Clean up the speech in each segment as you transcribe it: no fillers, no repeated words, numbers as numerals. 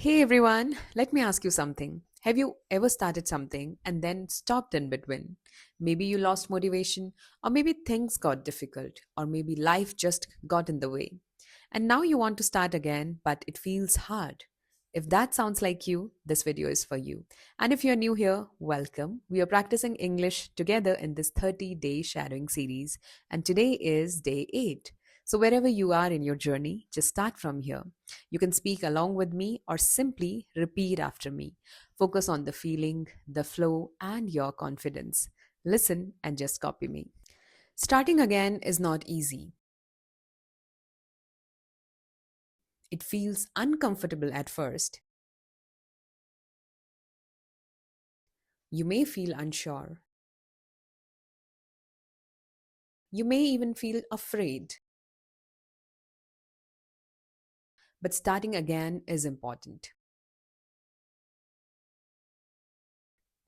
Hey everyone, let me ask you something. Have you ever started something and then stopped in between? Maybe you lost motivation, or maybe things got difficult, or maybe life just got in the way. And now you want to start again, but it feels hard. If that sounds like you, this video is for you. And if you're new here, welcome. We are practicing English together in this 30-day shadowing series, and today is day 8. So, wherever you are in your journey, just start from here. You can speak along with me or simply repeat after me. Focus on the feeling, the flow, and your confidence. Listen and just copy me. Starting again is not easy. It feels uncomfortable at first. You may feel unsure. You may even feel afraid. But starting again is important.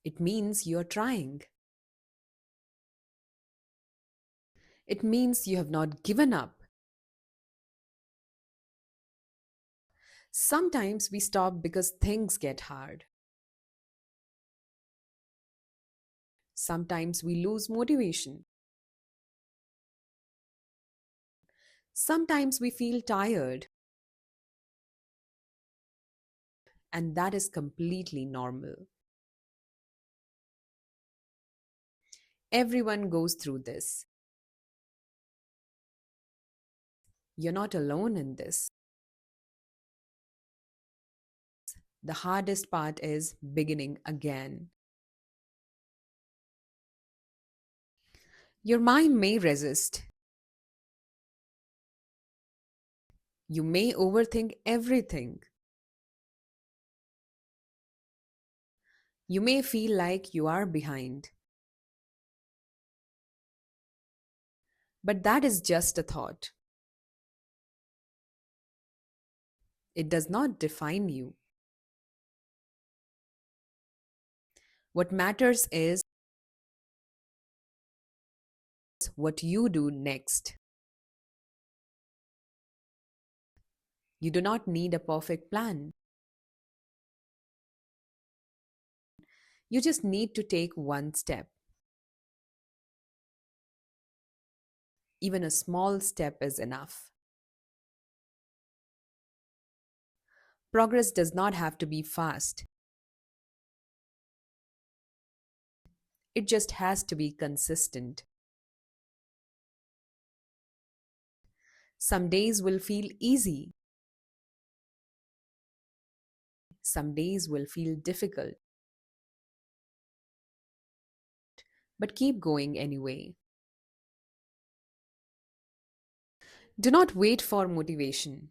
It means you're trying. It means you have not given up. Sometimes we stop because things get hard. Sometimes we lose motivation. Sometimes we feel tired, and that is completely normal. Everyone goes through this. You're not alone in this. The hardest part is beginning again. Your mind may resist. You may overthink everything. You may feel like you are behind. But that is just a thought. It does not define you. What matters is what you do next. You do not need a perfect plan. You just need to take one step. Even a small step is enough. Progress does not have to be fast, it just has to be consistent. Some days will feel easy, some days will feel difficult, but keep going anyway. Do not wait for motivation.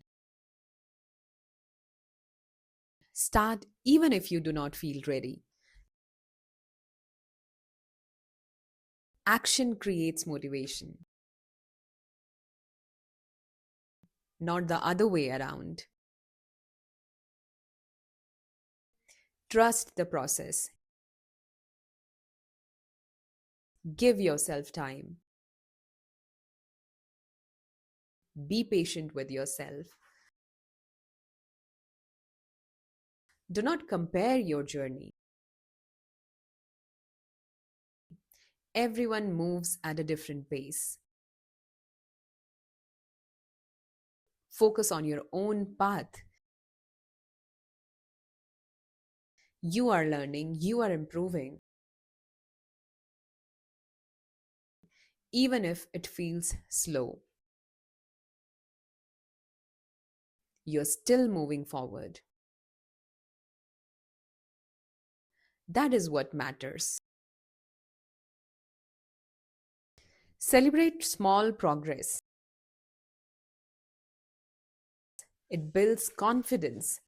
Start even if you do not feel ready. Action creates motivation, not the other way around. Trust the process. Give yourself time. Be patient with yourself. Do not compare your journey. Everyone moves at a different pace. Focus on your own path. You are learning, you are improving, even if it feels slow. You're still moving forward. That is what matters. Celebrate small progress. It builds confidence.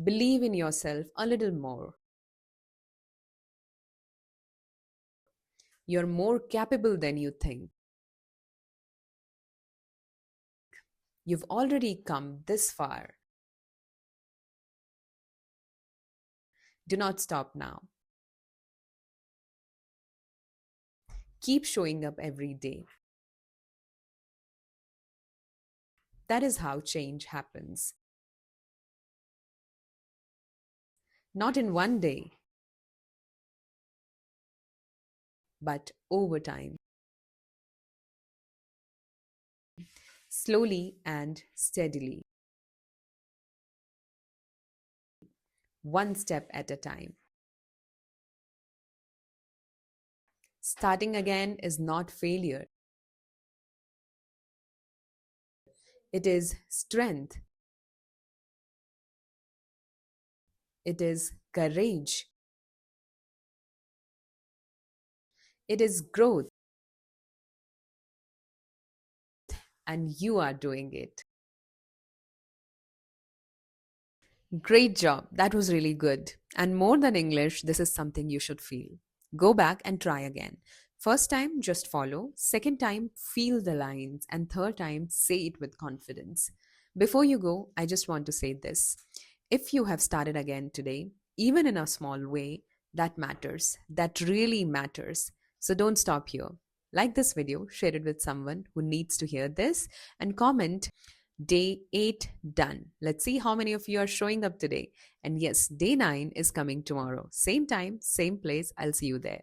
Believe in yourself a little more. You're more capable than you think. You've already come this far. Do not stop now. Keep showing up every day. That is how change happens. Not in one day, but over time, slowly and steadily, one step at a time. Starting again is not failure, it is strength, it is courage, it is growth, and you are doing it. Great job. That was really good. And more than English, this is something you should feel. Go back and try again. First time, just follow. Second time, feel the lines. And third time, say it with confidence. Before you go, I just want to say this. If you have started again today, even in a small way, that matters. That really matters. So don't stop here. Like this video, share it with someone who needs to hear this, and comment Day 8 done. Let's see how many of you are showing up today. And yes, day 9 is coming tomorrow. Same time, same place. I'll see you there.